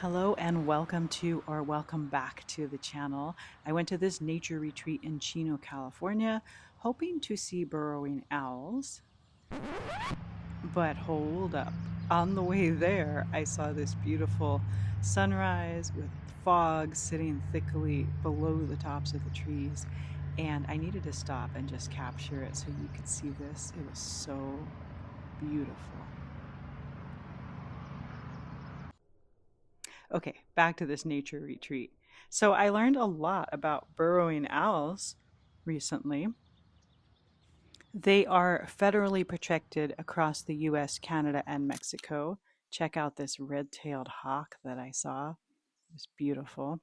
Hello and welcome to or welcome back to the channel. I went to this nature retreat in Chino, California, hoping to see burrowing owls. But hold up. On the way there, I saw this beautiful sunrise with fog sitting thickly below the tops of the trees. And I needed to stop and just capture it so you could see this. It was so beautiful. Okay, back to this nature retreat. So I learned a lot about burrowing owls recently. They are federally protected across the US, Canada, and Mexico. Check out this red-tailed hawk that I saw. It was beautiful.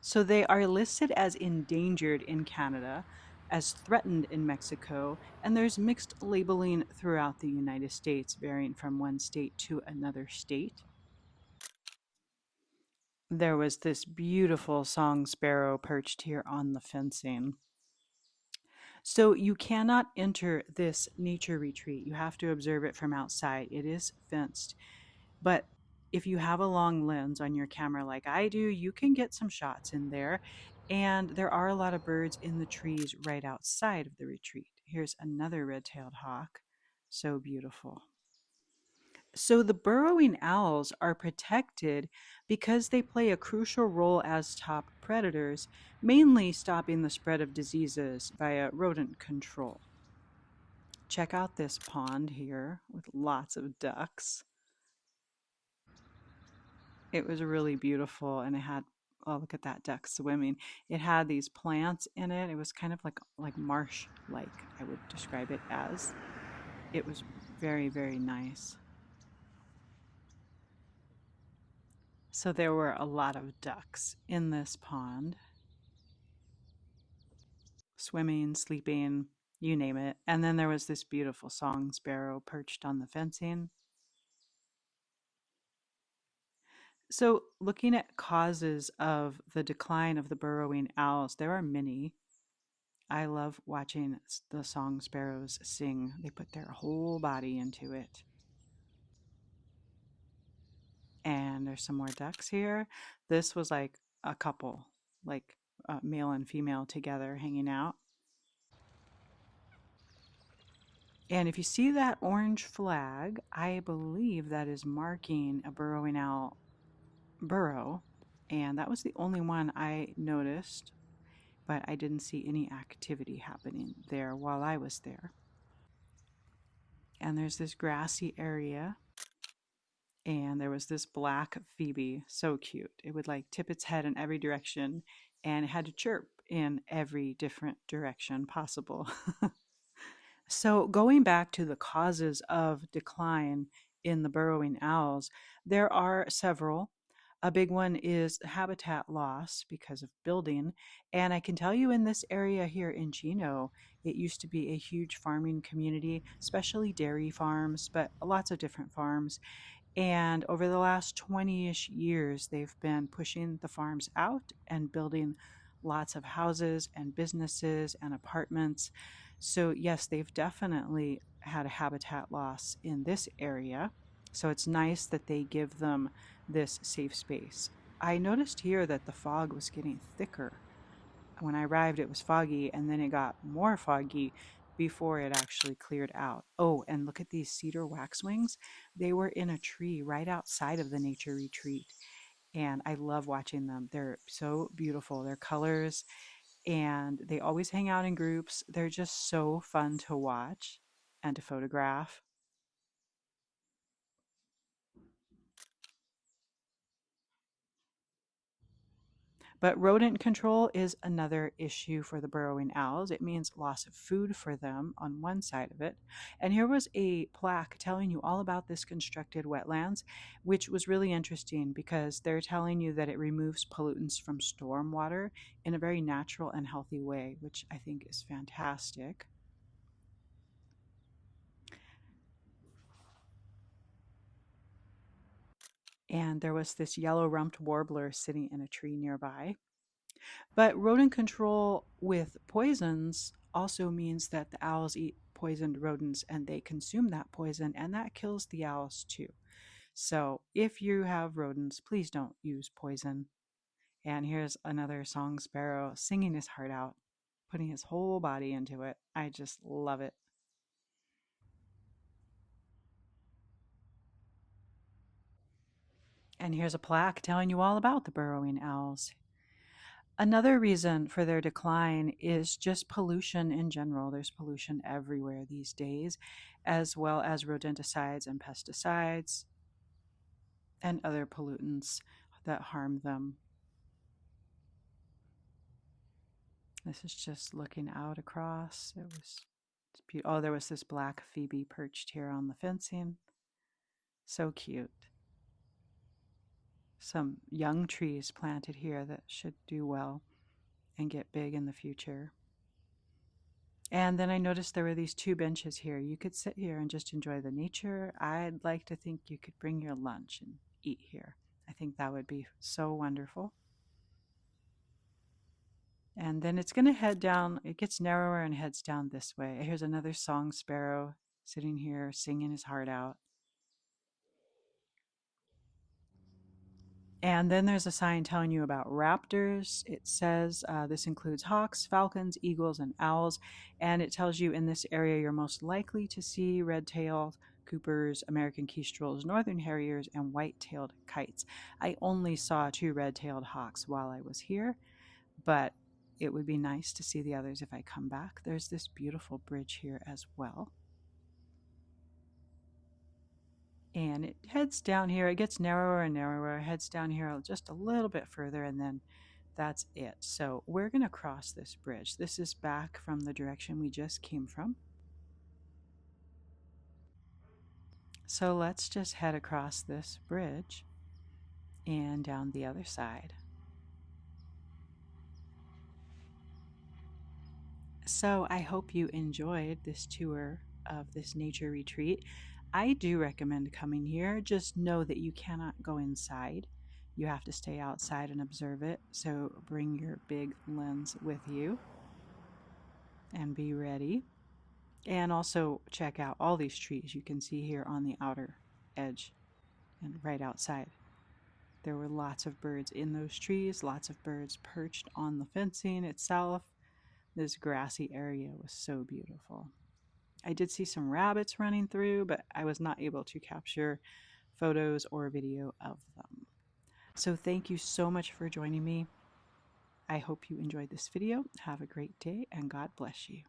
So they are listed as endangered in Canada, as threatened in Mexico, and there's mixed labeling throughout the United States, varying from one state to another state. There was this beautiful song sparrow perched here on the fencing. So you cannot enter this nature retreat. You have to observe it from outside. It is fenced. But if you have a long lens on your camera like I do, you can get some shots in there. And there are a lot of birds in the trees right outside of the retreat. Here's another red-tailed hawk. So beautiful. So the burrowing owls are protected because they play a crucial role as top predators, mainly stopping the spread of diseases via rodent control. Check out this pond here with lots of ducks. It was really beautiful, and it had, oh, look at that duck swimming. It had these plants in it. It was kind of like marsh-like, I would describe it as. It was very, very nice. So there were a lot of ducks in this pond, swimming, sleeping, you name it. And then there was this beautiful song sparrow perched on the fencing. So, looking at causes of the decline of the burrowing owls, there are many. I love watching the song sparrows sing. They put their whole body into it. And there's some more ducks here. This was like a couple, like male and female together hanging out. And if you see that orange flag, I believe that is marking a burrowing owl burrow. And that was the only one I noticed, but I didn't see any activity happening there while I was there. And there's this grassy area, and there was this black phoebe, so cute. It would like tip its head in every direction, and it had to chirp in every different direction possible. So, going back to the causes of decline in the burrowing owls, there are several. A big one is habitat loss because of building. And I can tell you in this area here in Chino, it used to be a huge farming community, especially dairy farms, but lots of different farms. And over the last 20-ish years, they've been pushing the farms out and building lots of houses and businesses and apartments. So yes, they've definitely had a habitat loss in this area. So it's nice that they give them this safe space. I noticed here that the fog was getting thicker. When I arrived, it was foggy, and then it got more foggy before it actually cleared out. Oh, and look at these cedar waxwings. They were in a tree right outside of the nature retreat, and I love watching them. They're so beautiful. Their colors, and they always hang out in groups. They're just so fun to watch and to photograph. But rodent control is another issue for the burrowing owls. It means loss of food for them on one side of it. And here was a plaque telling you all about this constructed wetlands, which was really interesting because they're telling you that it removes pollutants from stormwater in a very natural and healthy way, which I think is fantastic. And there was this yellow-rumped warbler sitting in a tree nearby. But rodent control with poisons also means that the owls eat poisoned rodents and they consume that poison, and that kills the owls too. So if you have rodents, please don't use poison. And here's another song sparrow singing his heart out, putting his whole body into it. I just love it. And here's a plaque telling you all about the burrowing owls. Another reason for their decline is just pollution in general. There's pollution everywhere these days, as well as rodenticides and pesticides and other pollutants that harm them. This is just looking out across. Oh, there was this black phoebe perched here on the fencing. So cute. Some young trees planted here that should do well and get big in the future. And then I noticed there were these two benches here. You could sit here and just enjoy the nature. I'd like to think you could bring your lunch and eat here. I think that would be so wonderful. And then it's going to head down. It gets narrower and heads down this way. Here's another song sparrow sitting here singing his heart out. And then there's a sign telling you about raptors. It says this includes hawks, falcons, eagles, and owls. And it tells you in this area you're most likely to see red-tailed coopers, American kestrels, northern harriers, and white-tailed kites. I only saw 2 red-tailed hawks while I was here, but it would be nice to see the others if I come back. There's this beautiful bridge here as well. And it heads down here. It gets narrower and narrower. It heads down here just a little bit further, and then that's it. So we're going to cross this bridge. This is back from the direction we just came from. So let's just head across this bridge and down the other side. So I hope you enjoyed this tour of this nature retreat. I do recommend coming here. Just know that you cannot go inside. You have to stay outside and observe it. So bring your big lens with you and be ready. And also check out all these trees you can see here on the outer edge and right outside. There were lots of birds in those trees, lots of birds perched on the fencing itself. This grassy area was so beautiful. I did see some rabbits running through, but I was not able to capture photos or video of them. So thank you so much for joining me. I hope you enjoyed this video. Have a great day and God bless you.